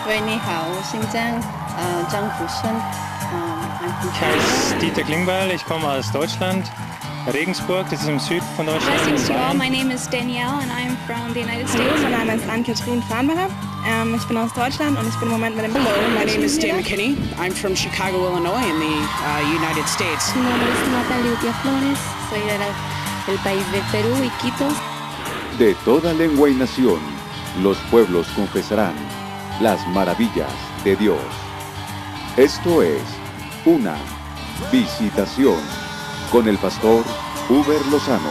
你好，我姓张，张福顺，I'm from Ich China. heiße Dieter Klingbeil, ich komme aus Deutschland, Regensburg, das ist im Süden von Deutschland. Blessings in to all. Bayern. My name is Danielle and I'm from the United Hallo, States. mein Name ist Ann-Kathrin Farnbacher. Ich bin aus Deutschland und ich bin im Moment mit dem... Hello, my name is Dan McKinney. I'm from Chicago, Illinois, in the United States. Mi nombre es Natalia Utia Flores, soy del país de Perú y Quito. De toda lengua y nación, los pueblos confesarán las maravillas de Dios. Esto es una visitación con el pastor Uber Lozano.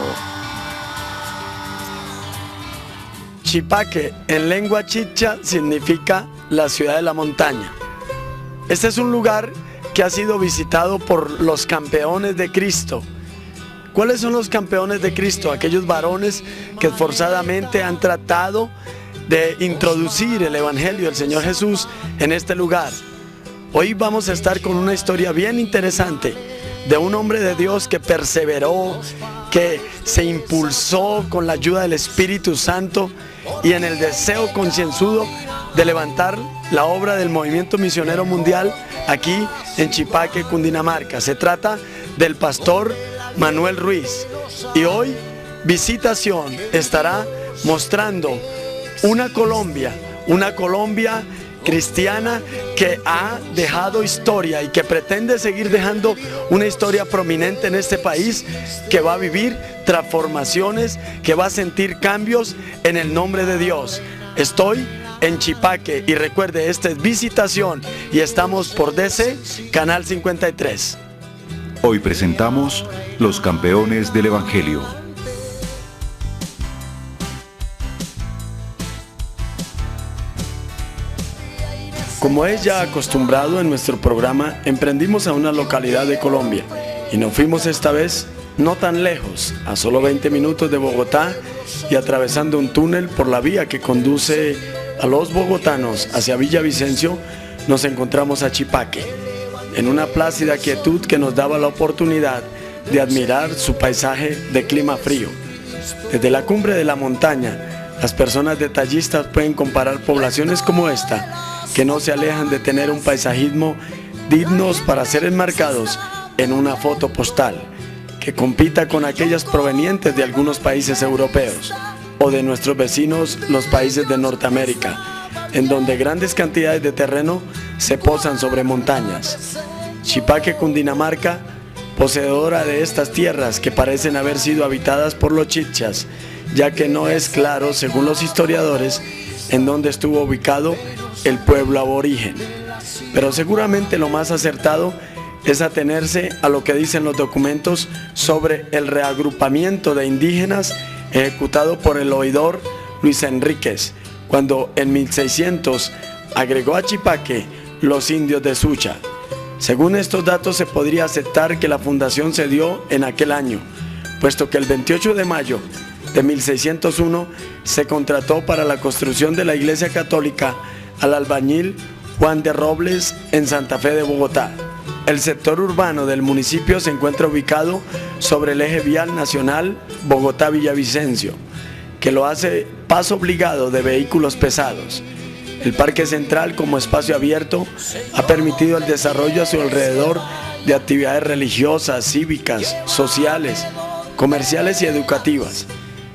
Chipaque, en lengua chicha, significa la ciudad de la montaña. Este es un lugar que ha sido visitado por los campeones de Cristo. ¿Cuáles son los campeones de Cristo? Aquellos varones que esforzadamente han tratado de introducir el Evangelio del Señor Jesús en este lugar. Hoy vamos a estar con una historia bien interesante de un hombre de Dios que perseveró, que se impulsó con la ayuda del Espíritu Santo y en el deseo concienzudo de levantar la obra del movimiento misionero mundial aquí en Chipaque, Cundinamarca. Se trata del pastor Manuel Ruiz y hoy Visitación estará mostrando una Colombia cristiana que ha dejado historia y que pretende seguir dejando una historia prominente en este país, que va a vivir transformaciones, que va a sentir cambios en el nombre de Dios. Estoy en Chipaque y recuerde, esta es Visitación y estamos por DC, Canal 53. Hoy presentamos los campeones del Evangelio. Como es ya acostumbrado en nuestro programa, emprendimos a una localidad de Colombia y nos fuimos esta vez no tan lejos, a solo 20 minutos de Bogotá y atravesando un túnel por la vía que conduce a los bogotanos hacia Villavicencio, nos encontramos a Chipaque, en una plácida quietud que nos daba la oportunidad de admirar su paisaje de clima frío. Desde la cumbre de la montaña, las personas detallistas pueden comparar poblaciones como esta, que no se alejan de tener un paisajismo dignos para ser enmarcados en una foto postal, que compita con aquellas provenientes de algunos países europeos o de nuestros vecinos, los países de Norteamérica, en donde grandes cantidades de terreno se posan sobre montañas. Chipaque, Cundinamarca, poseedora de estas tierras que parecen haber sido habitadas por los chichas, ya que no es claro, según los historiadores, en dónde estuvo ubicado el pueblo aborigen. Pero seguramente lo más acertado es atenerse a lo que dicen los documentos sobre el reagrupamiento de indígenas ejecutado por el oidor Luis Enríquez, cuando en 1600 agregó a Chipaque los indios de Sucha. Según estos datos se podría aceptar que la fundación se dio en aquel año, puesto que el 28 de mayo de 1601 se contrató para la construcción de la Iglesia Católica al albañil Juan de Robles en Santa Fe de Bogotá. El sector urbano del municipio se encuentra ubicado sobre el eje vial nacional Bogotá-Villavicencio, que lo hace paso obligado de vehículos pesados. El Parque Central, como espacio abierto, ha permitido el desarrollo a su alrededor de actividades religiosas, cívicas, sociales, comerciales y educativas.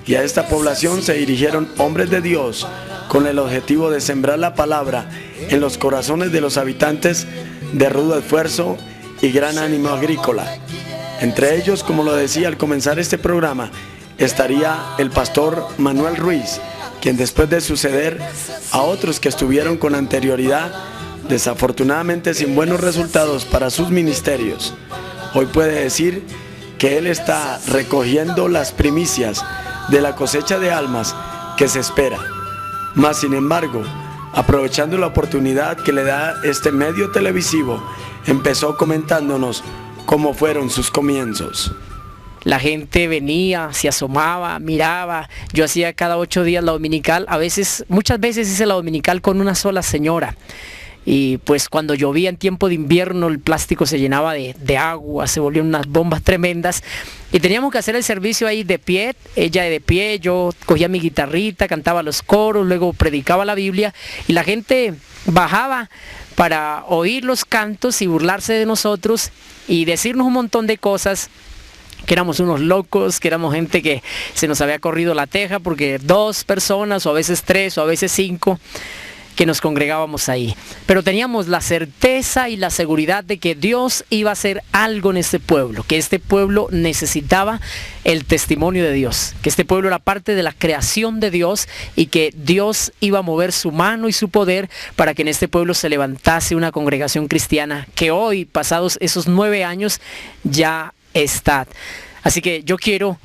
Y a esta población se dirigieron hombres de Dios con el objetivo de sembrar la palabra en los corazones de los habitantes de rudo esfuerzo y gran ánimo agrícola. Entre ellos, como lo decía al comenzar este programa, estaría el pastor Manuel Ruiz, quien después de suceder a otros que estuvieron con anterioridad, desafortunadamente sin buenos resultados para sus ministerios, hoy puede decir que él está recogiendo las primicias de la cosecha de almas que se espera. Mas sin embargo, aprovechando la oportunidad que le da este medio televisivo, empezó comentándonos cómo fueron sus comienzos. La gente venía, se asomaba, miraba. Yo hacía cada 8 días la dominical, muchas veces hice la dominical con una sola señora. y pues cuando llovía en tiempo de invierno el plástico se llenaba de agua, se volvían unas bombas tremendas y teníamos que hacer el servicio ahí de pie, ella de pie, yo cogía mi guitarrita, cantaba los coros, luego predicaba la Biblia y la gente bajaba para oír los cantos y burlarse de nosotros y decirnos un montón de cosas, que éramos unos locos, que éramos gente que se nos había corrido la teja porque 2 personas o a veces 3 o a veces 5 que nos congregábamos ahí. Pero teníamos la certeza y la seguridad de que Dios iba a hacer algo en este pueblo, que este pueblo necesitaba el testimonio de Dios, que este pueblo era parte de la creación de Dios y que Dios iba a mover su mano y su poder para que en este pueblo se levantase una congregación cristiana que hoy, pasados esos 9 años, ya está. Así que yo quiero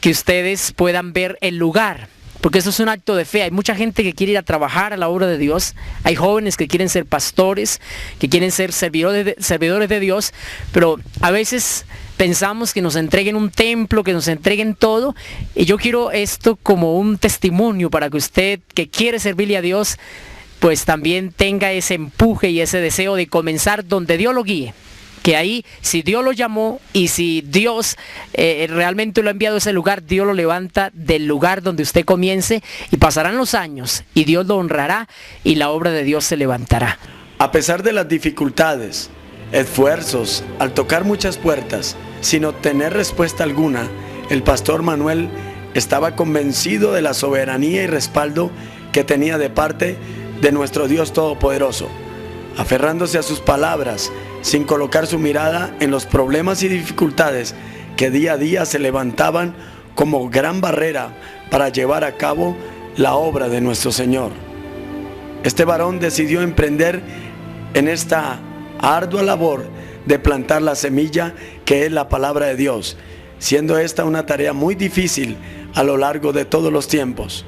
que ustedes puedan ver el lugar, porque eso es un acto de fe. Hay mucha gente que quiere ir a trabajar a la obra de Dios, hay jóvenes que quieren ser pastores, que quieren ser servidores de Dios, pero a veces pensamos que nos entreguen un templo, que nos entreguen todo, y yo quiero esto como un testimonio para que usted que quiere servirle a Dios, pues también tenga ese empuje y ese deseo de comenzar donde Dios lo guíe. Que ahí, si Dios lo llamó y si Dios realmente lo ha enviado a ese lugar, Dios lo levanta del lugar donde usted comience y pasarán los años y Dios lo honrará y la obra de Dios se levantará. A pesar de las dificultades, esfuerzos, al tocar muchas puertas, sin obtener respuesta alguna, el pastor Manuel estaba convencido de la soberanía y respaldo que tenía de parte de nuestro Dios Todopoderoso. Aferrándose a sus palabras, sin colocar su mirada en los problemas y dificultades que día a día se levantaban como gran barrera para llevar a cabo la obra de nuestro Señor. Este varón decidió emprender en esta ardua labor de plantar la semilla que es la palabra de Dios, siendo esta una tarea muy difícil a lo largo de todos los tiempos.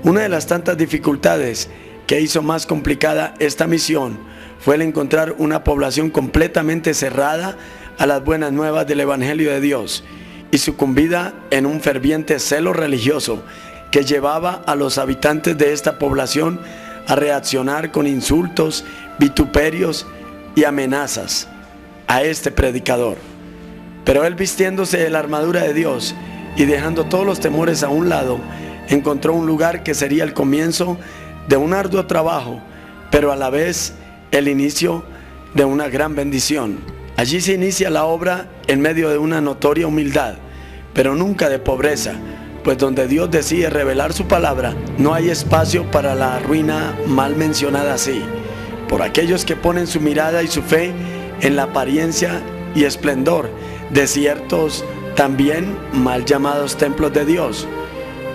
Una de las tantas dificultades que hizo más complicada esta misión fue el encontrar una población completamente cerrada a las buenas nuevas del Evangelio de Dios y sucumbida en un ferviente celo religioso que llevaba a los habitantes de esta población a reaccionar con insultos, vituperios y amenazas a este predicador. Pero él, vistiéndose de la armadura de Dios y dejando todos los temores a un lado, encontró un lugar que sería el comienzo de un arduo trabajo, pero a la vez el inicio de una gran bendición. Allí se inicia la obra en medio de una notoria humildad, pero nunca de pobreza, pues donde Dios decide revelar su palabra, no hay espacio para la ruina mal mencionada así, por aquellos que ponen su mirada y su fe en la apariencia y esplendor de ciertos también mal llamados templos de Dios.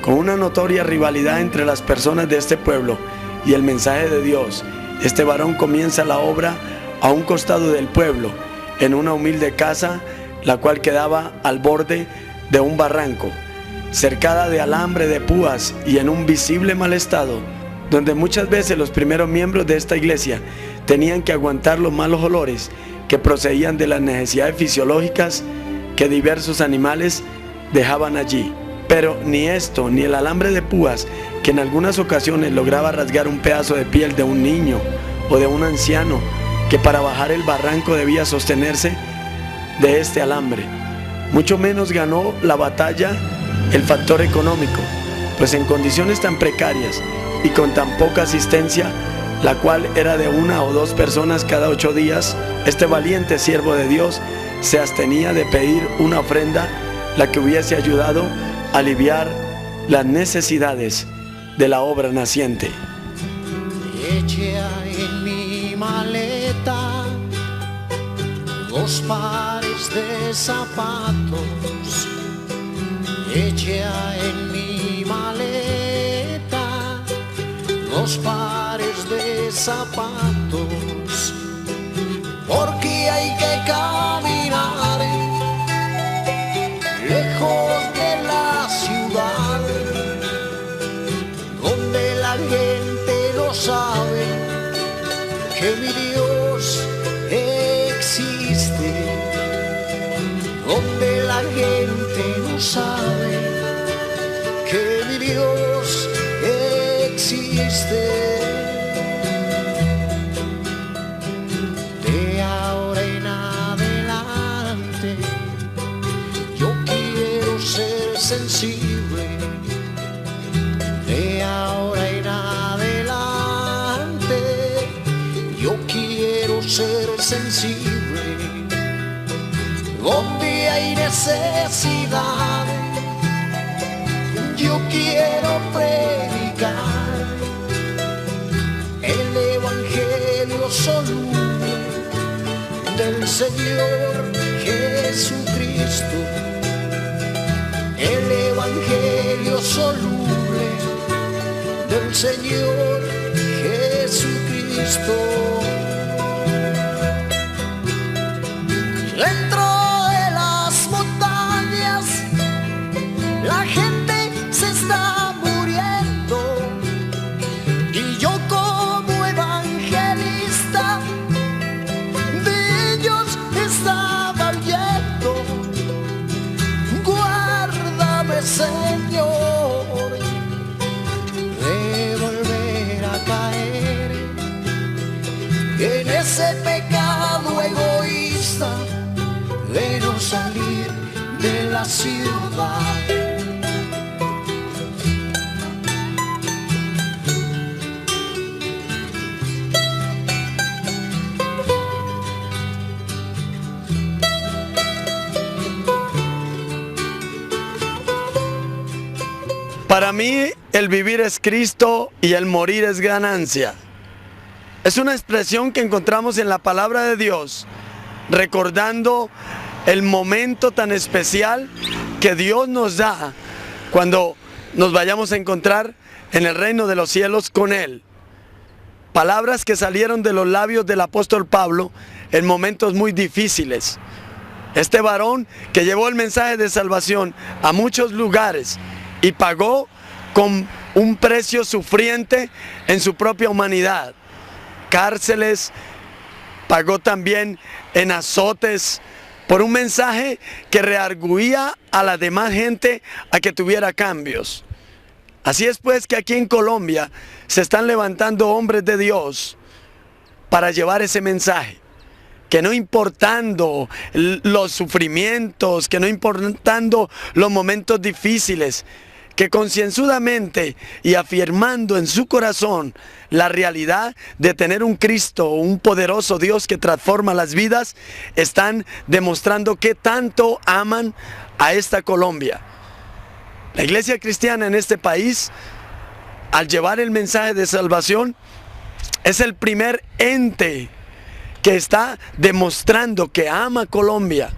Con una notoria rivalidad entre las personas de este pueblo y el mensaje de Dios, este varón comienza la obra a un costado del pueblo, en una humilde casa, la cual quedaba al borde de un barranco, cercada de alambre de púas y en un visible mal estado, donde muchas veces los primeros miembros de esta iglesia tenían que aguantar los malos olores que procedían de las necesidades fisiológicas que diversos animales dejaban allí. Pero ni esto, ni el alambre de púas, que en algunas ocasiones lograba rasgar un pedazo de piel de un niño o de un anciano, que para bajar el barranco debía sostenerse de este alambre. Mucho menos ganó la batalla el factor económico, pues en condiciones tan precarias y con tan poca asistencia, la cual era de 1 o 2 personas cada 8 días, este valiente siervo de Dios se abstenía de pedir una ofrenda, la que hubiese ayudado a aliviar las necesidades de la obra naciente. Eché en mi maleta 2 pares de zapatos. Eché en mi maleta 2 pares de zapatos, porque hay que caminar lejos de la ciudad, donde la gente no sabe que mi Dios existe, donde la gente no sabe que mi Dios existe. ser sensible. Donde hay necesidad, yo quiero predicar el evangelio soluble del Señor Jesucristo. El evangelio soluble del Señor Jesucristo. Dentro de las montañas la gente se está muriendo, y yo como evangelista de ellos estaba huyendo. Guárdame, Señor, de volver a caer en ese pecado egoísta de no salir de la ciudad. Para mí, el vivir es Cristo y el morir es ganancia. Es una expresión que encontramos en la palabra de Dios, recordando el momento tan especial que Dios nos da cuando nos vayamos a encontrar en el reino de los cielos con Él. Palabras que salieron de los labios del apóstol Pablo en momentos muy difíciles. Este varón que llevó el mensaje de salvación a muchos lugares y pagó con un precio sufriente en su propia humanidad. Cárceles, pagó también en azotes por un mensaje que reargüía a la demás gente a que tuviera cambios. Así es pues que aquí en Colombia se están levantando hombres de Dios para llevar ese mensaje, que no importando los sufrimientos, que no importando los momentos difíciles, que concienzudamente y afirmando en su corazón la realidad de tener un Cristo, un poderoso Dios que transforma las vidas, están demostrando que tanto aman a esta Colombia. La iglesia cristiana en este país, al llevar el mensaje de salvación, es el primer ente que está demostrando que ama a Colombia.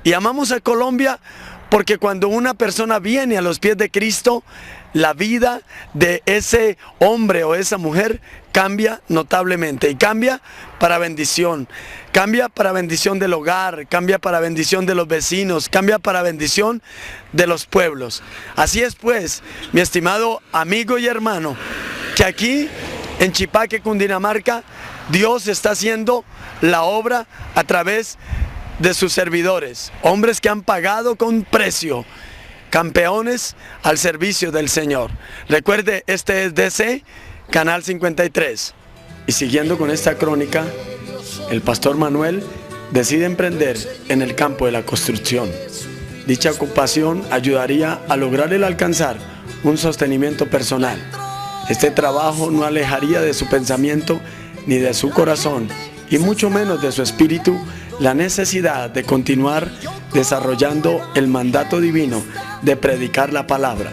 Y amamos a Colombia porque cuando una persona viene a los pies de Cristo, la vida de ese hombre o esa mujer cambia notablemente, y cambia para bendición del hogar, cambia para bendición de los vecinos, cambia para bendición de los pueblos. Así es pues, mi estimado amigo y hermano, que aquí en Chipaque, Cundinamarca, Dios está haciendo la obra a través de sus servidores, hombres que han pagado con precio, campeones al servicio del Señor. Recuerde, este es DC, Canal 53. Y siguiendo con esta crónica, el pastor Manuel decide emprender en el campo de la construcción. Dicha ocupación ayudaría a lograr el alcanzar un sostenimiento personal. Este trabajo no alejaría de su pensamiento ni de su corazón, y mucho menos de su espíritu, la necesidad de continuar desarrollando el mandato divino de predicar la palabra.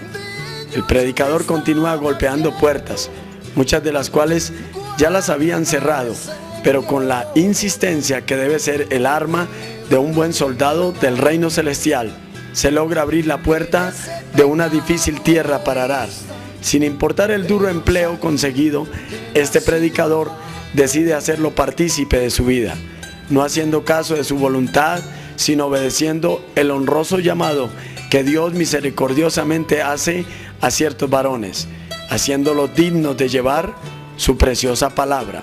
El predicador continúa golpeando puertas, muchas de las cuales ya las habían cerrado, pero con la insistencia que debe ser el arma de un buen soldado del reino celestial, se logra abrir la puerta de una difícil tierra para arar. Sin importar el duro empleo conseguido, este predicador decide hacerlo partícipe de su vida, no haciendo caso de su voluntad, sino obedeciendo el honroso llamado que Dios misericordiosamente hace a ciertos varones, haciéndolos dignos de llevar su preciosa palabra.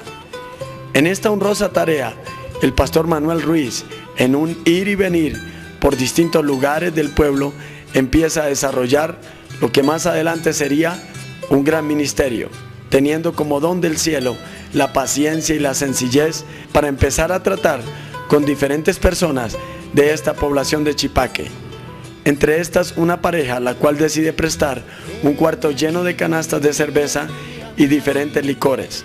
En esta honrosa tarea, el pastor Manuel Ruiz, en un ir y venir por distintos lugares del pueblo, empieza a desarrollar lo que más adelante sería un gran ministerio, teniendo como don del cielo la paciencia y la sencillez para empezar a tratar con diferentes personas de esta población de Chipaque. Entre estas, una pareja la cual decide prestar un cuarto lleno de canastas de cerveza y diferentes licores.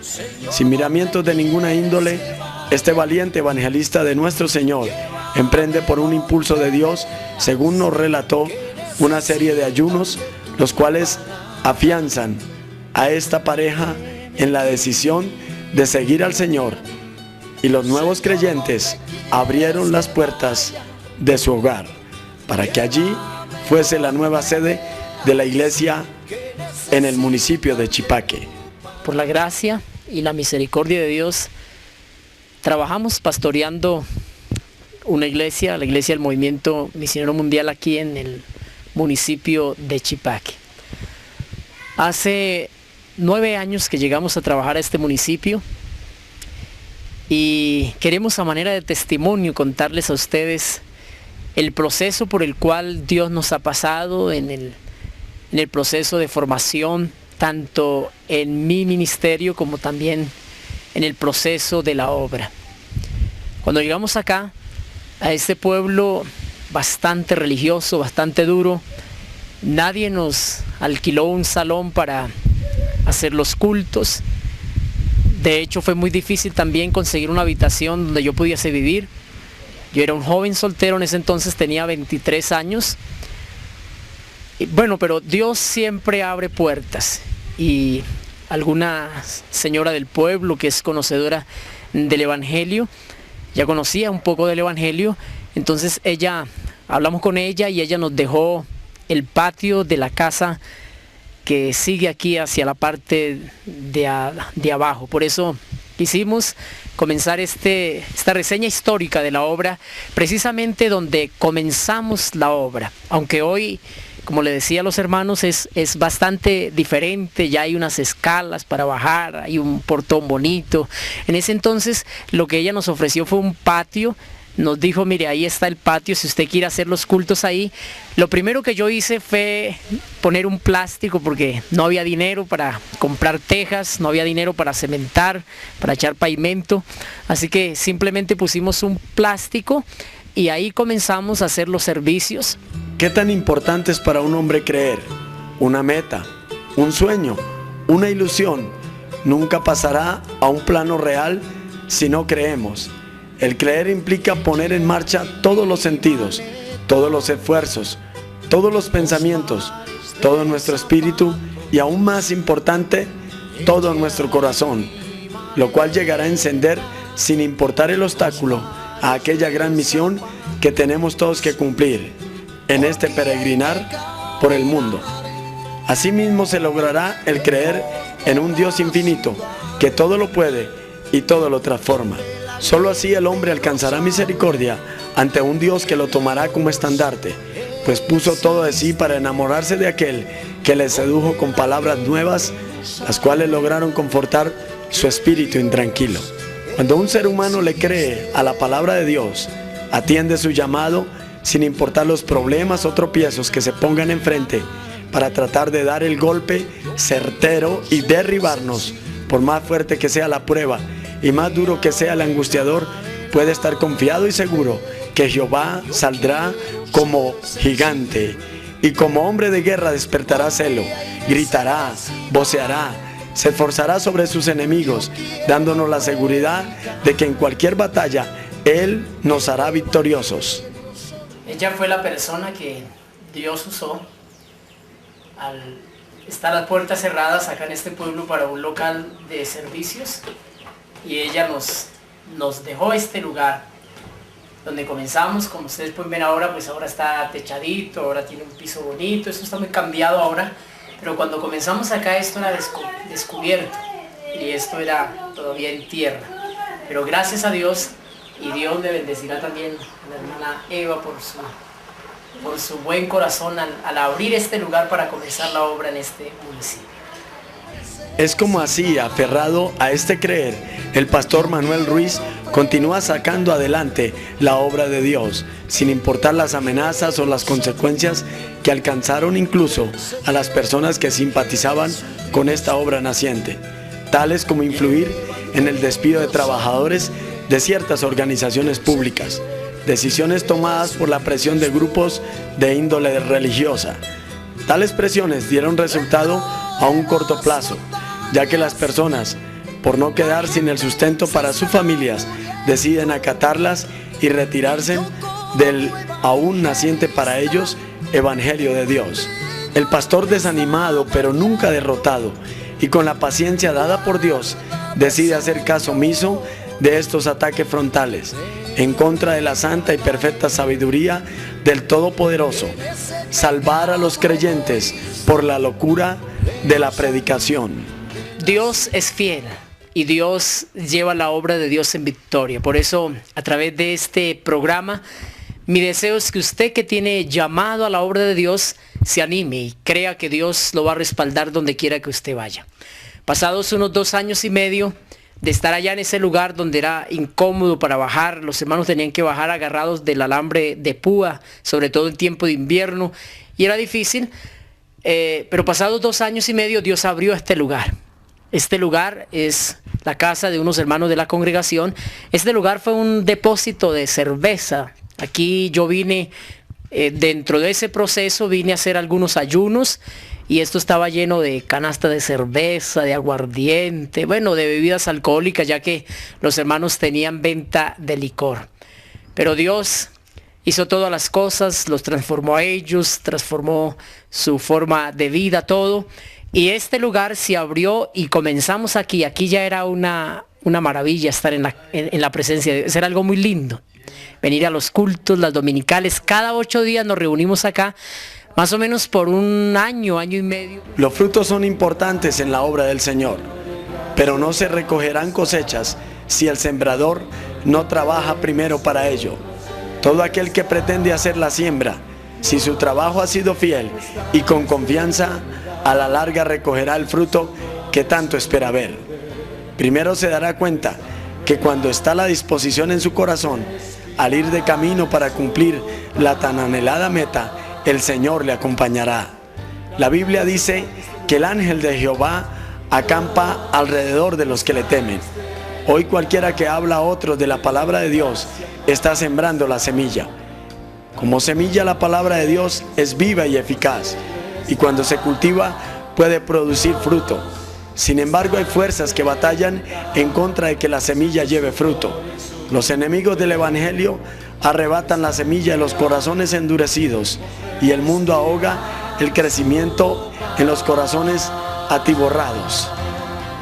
Sin miramientos de ninguna índole, este valiente evangelista de nuestro Señor emprende por un impulso de Dios, según nos relató, una serie de ayunos, los cuales afianzan a esta pareja en la decisión de seguir al Señor. Y los nuevos creyentes abrieron las puertas de su hogar para que allí fuese la nueva sede de la iglesia en el municipio de Chipaque. Por la gracia y la misericordia de Dios, trabajamos pastoreando una iglesia, la iglesia del Movimiento Misionero Mundial aquí en el municipio de Chipaque. Hace 9 años que llegamos a trabajar a este municipio y queremos a manera de testimonio contarles a ustedes el proceso por el cual Dios nos ha pasado en el proceso de formación, tanto en mi ministerio como también en el proceso de la obra. Cuando llegamos acá, a este pueblo bastante religioso, bastante duro, nadie nos alquiló un salón para hacer los cultos. De hecho, fue muy difícil también conseguir una habitación donde yo pudiese vivir. Yo era un joven soltero, en ese entonces tenía 23 años. Y bueno, pero Dios siempre abre puertas. Y alguna señora del pueblo que es conocedora del Evangelio, ya conocía un poco del Evangelio, entonces hablamos con ella y ella nos dejó el patio de la casa que sigue aquí hacia la parte de abajo. Por eso quisimos comenzar esta reseña histórica de la obra, precisamente donde comenzamos la obra, aunque hoy, como le decía a los hermanos, es bastante diferente. Ya hay unas escalas para bajar, hay un portón bonito. En ese entonces lo que ella nos ofreció fue un patio. Nos dijo, mire, ahí está el patio, si usted quiere hacer los cultos ahí. Lo primero que yo hice fue poner un plástico, porque no había dinero para comprar tejas, no había dinero para cementar, para echar pavimento. Así que simplemente pusimos un plástico y ahí comenzamos a hacer los servicios. ¿Qué tan importante es para un hombre creer? Una meta, un sueño, una ilusión, nunca pasará a un plano real si no creemos. El creer implica poner en marcha todos los sentidos, todos los esfuerzos, todos los pensamientos, todo nuestro espíritu y, aún más importante, todo nuestro corazón, lo cual llegará a encender, sin importar el obstáculo, a aquella gran misión que tenemos todos que cumplir en este peregrinar por el mundo. Asimismo se logrará el creer en un Dios infinito, que todo lo puede y todo lo transforma. Solo así el hombre alcanzará misericordia ante un Dios que lo tomará como estandarte, pues puso todo de sí para enamorarse de aquel que le sedujo con palabras nuevas, las cuales lograron confortar su espíritu intranquilo. Cuando un ser humano le cree a la palabra de Dios, atiende su llamado sin importar los problemas o tropiezos que se pongan enfrente, para tratar de dar el golpe certero y derribarnos. Por más fuerte que sea la prueba y más duro que sea el angustiador, puede estar confiado y seguro que Jehová saldrá como gigante y como hombre de guerra despertará celo, gritará, voceará, se esforzará sobre sus enemigos, dándonos la seguridad de que en cualquier batalla Él nos hará victoriosos. Ella fue la persona que Dios usó al estar las puertas cerradas acá en este pueblo para un local de servicios, y ella nos dejó este lugar donde comenzamos. Como ustedes pueden ver ahora, pues ahora está techadito, ahora tiene un piso bonito, esto está muy cambiado ahora, pero cuando comenzamos acá esto era descubierto y esto era todavía en tierra. Pero gracias a Dios, y Dios le bendecirá también a la hermana Eva por su buen corazón al abrir este lugar para comenzar la obra en este municipio. Es como así, aferrado a este creer, el pastor Manuel Ruiz continúa sacando adelante la obra de Dios, sin importar las amenazas o las consecuencias que alcanzaron incluso a las personas que simpatizaban con esta obra naciente, tales como influir en el despido de trabajadores de ciertas organizaciones públicas, decisiones tomadas por la presión de grupos de índole religiosa. Tales presiones dieron resultado a un corto plazo, ya que las personas, por no quedar sin el sustento para sus familias, deciden acatarlas y retirarse del aún naciente para ellos Evangelio de Dios. El pastor, desanimado pero nunca derrotado y con la paciencia dada por Dios, decide hacer caso omiso de estos ataques frontales en contra de la santa y perfecta sabiduría del Todopoderoso, salvar a los creyentes por la locura de la predicación. Dios es fiel y Dios lleva la obra de Dios en victoria. Por eso, a través de este programa, mi deseo es que usted, que tiene llamado a la obra de Dios, se anime y crea que Dios lo va a respaldar donde quiera que usted vaya. Pasados unos 2 años y medio de estar allá en ese lugar donde era incómodo para bajar, los hermanos tenían que bajar agarrados del alambre de púa, sobre todo en tiempo de invierno, y era difícil, pero pasados 2 años y medio Dios abrió este lugar. Este lugar es la casa de unos hermanos de la congregación. Este lugar fue un depósito de cerveza. Aquí yo vine, dentro de ese proceso vine a hacer algunos ayunos, y esto estaba lleno de canasta de cerveza, de aguardiente, bueno, de bebidas alcohólicas, ya que los hermanos tenían venta de licor. Pero Dios hizo todas las cosas, los transformó a ellos, transformó su forma de vida, todo. Y este lugar se abrió y comenzamos aquí. Aquí ya era una maravilla estar en la presencia de Dios. Era algo muy lindo. Venir a los cultos, las dominicales. Cada 8 días nos reunimos acá, más o menos por 1 año, año y medio. Los frutos son importantes en la obra del Señor, pero no se recogerán cosechas si el sembrador no trabaja primero para ello. Todo aquel que pretende hacer la siembra, si su trabajo ha sido fiel y con confianza, a la larga recogerá el fruto que tanto espera ver. Primero se dará cuenta que cuando está la disposición en su corazón, al ir de camino para cumplir la tan anhelada meta, el Señor le acompañará. La Biblia dice que el ángel de Jehová acampa alrededor de los que le temen. Hoy cualquiera que habla a otros de la palabra de Dios está sembrando la semilla. Como semilla, la palabra de Dios es viva y eficaz, y cuando se cultiva puede producir fruto. Sin embargo, hay fuerzas que batallan en contra de que la semilla lleve fruto. Los enemigos del Evangelio arrebatan la semilla de los corazones endurecidos, y el mundo ahoga el crecimiento en los corazones atiborrados.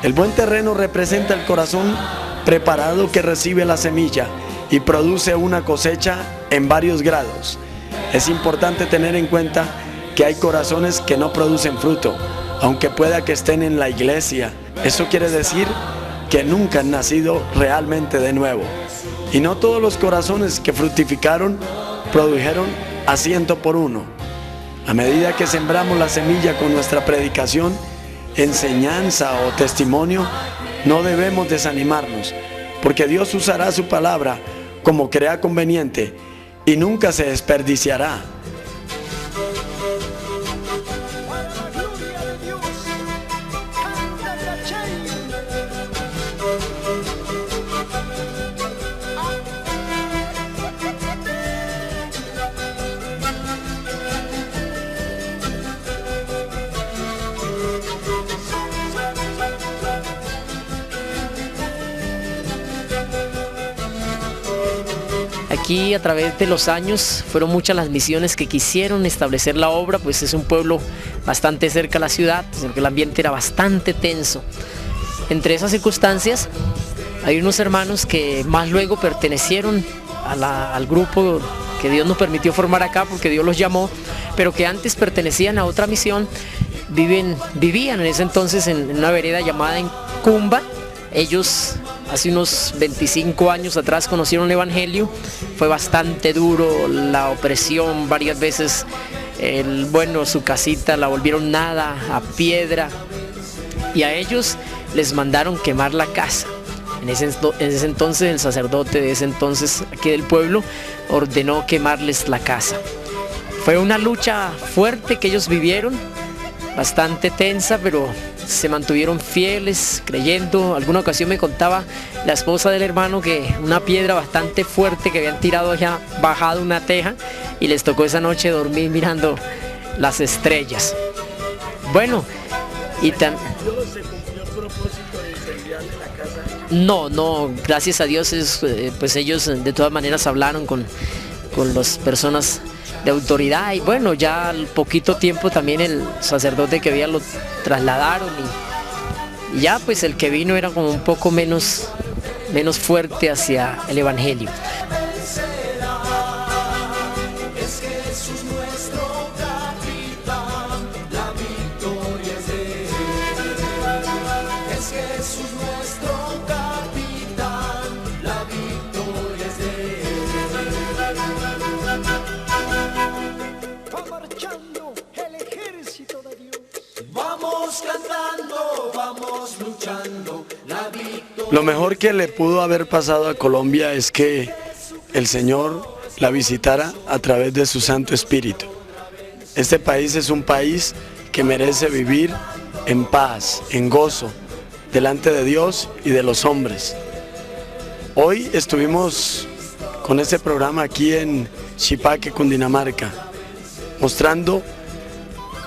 El buen terreno representa el corazón preparado que recibe la semilla y produce una cosecha en varios grados. Es importante tener en cuenta que hay corazones que no producen fruto, aunque pueda que estén en la iglesia. Eso quiere decir que nunca han nacido realmente de nuevo. Y no todos los corazones que fructificaron produjeron a 100 por 1. A medida que sembramos la semilla con nuestra predicación, enseñanza o testimonio, no debemos desanimarnos, porque Dios usará su palabra como crea conveniente y nunca se desperdiciará. Aquí, a través de los años, fueron muchas las misiones que quisieron establecer la obra, pues es un pueblo bastante cerca a la ciudad, porque el ambiente era bastante tenso. Entre esas circunstancias, hay unos hermanos que más luego pertenecieron al grupo que Dios nos permitió formar acá, porque Dios los llamó, pero que antes pertenecían a otra misión. Vivían en ese entonces en una vereda llamada Cumba. Ellos hace unos 25 años atrás conocieron el Evangelio. Fue bastante duro la opresión, varias veces su casita la volvieron nada, a piedra, y a ellos les mandaron quemar la casa. En ese entonces el sacerdote de ese entonces aquí del pueblo ordenó quemarles la casa. Fue una lucha fuerte que ellos vivieron, bastante tensa, pero se mantuvieron fieles, creyendo. Alguna ocasión me contaba la esposa del hermano que una piedra bastante fuerte que habían tirado allá, bajado una teja, y les tocó esa noche dormir mirando las estrellas. Bueno, propósito de incendiarle la casa? No, gracias a Dios pues ellos de todas maneras hablaron con las personas de autoridad y bueno, ya al poquito tiempo también el sacerdote que había lo trasladaron y ya pues el que vino era como un poco menos fuerte hacia el evangelio. Lo mejor que le pudo haber pasado a Colombia es que el Señor la visitara a través de su Santo Espíritu. Este país es un país que merece vivir en paz, en gozo, delante de Dios y de los hombres. Hoy estuvimos con este programa aquí en Xipaque, Cundinamarca, mostrando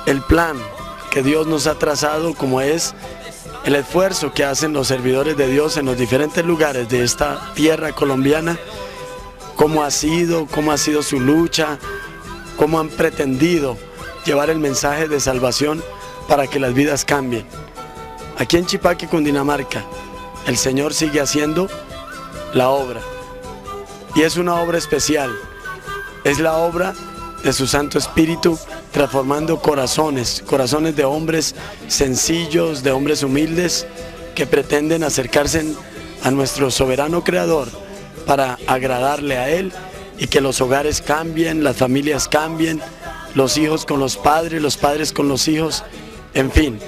el plan que Dios nos ha trazado, como es el esfuerzo que hacen los servidores de Dios en los diferentes lugares de esta tierra colombiana, cómo ha sido su lucha, cómo han pretendido llevar el mensaje de salvación para que las vidas cambien. Aquí en Xipaque, Cundinamarca, el Señor sigue haciendo la obra, y es una obra especial, es la obra de su Santo Espíritu, transformando corazones de hombres sencillos, de hombres humildes, que pretenden acercarse a nuestro soberano Creador para agradarle a Él y que los hogares cambien, las familias cambien, los hijos con los padres con los hijos, en fin.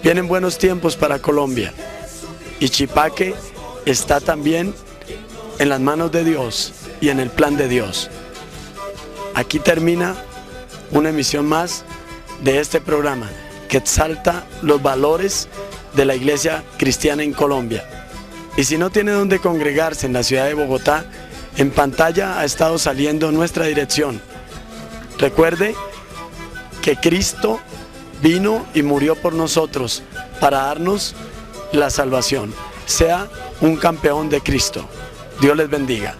Vienen buenos tiempos para Colombia y Xipaque está también en las manos de Dios y en el plan de Dios. Aquí termina una emisión más de este programa que exalta los valores de la iglesia cristiana en Colombia. Y si no tiene dónde congregarse en la ciudad de Bogotá, en pantalla ha estado saliendo nuestra dirección. Recuerde que Cristo vino y murió por nosotros para darnos la salvación. Sea un campeón de Cristo. Dios les bendiga.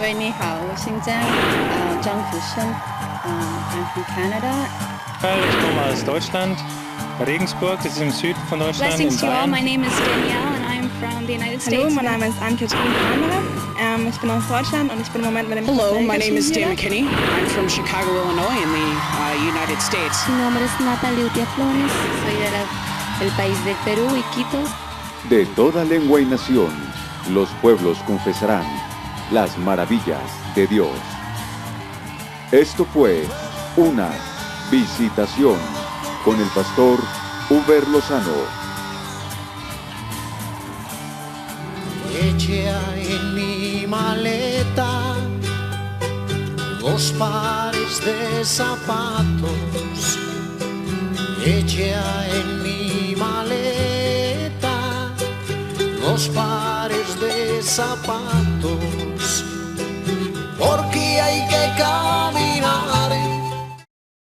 喂，你好，我姓张，张子生，I'm from Canada. Ich komme aus Deutschland, Regensburg, das ist im Süden von Deutschland. Blessings to you all. in My Bayern. name is Danielle and I'm from the United Hallo, States. mein Name ist Ann-Kathrin Farnbacher. Ich bin aus Deutschland und ich bin im Moment mit dem Hello, my name is hier. Dan McKinney. I'm from Chicago, Illinois, in the United States. Mi nombre es Natalia Utia Flores, soy del país de Perú, Iquitos. De toda lengua y nación, los pueblos confesarán las maravillas de Dios. Esto fue una visitación con el pastor Uber Lozano. Eché en mi maleta 2 pares de zapatos. Eché en mi maleta 2 pares de zapatos, porque hay que caminar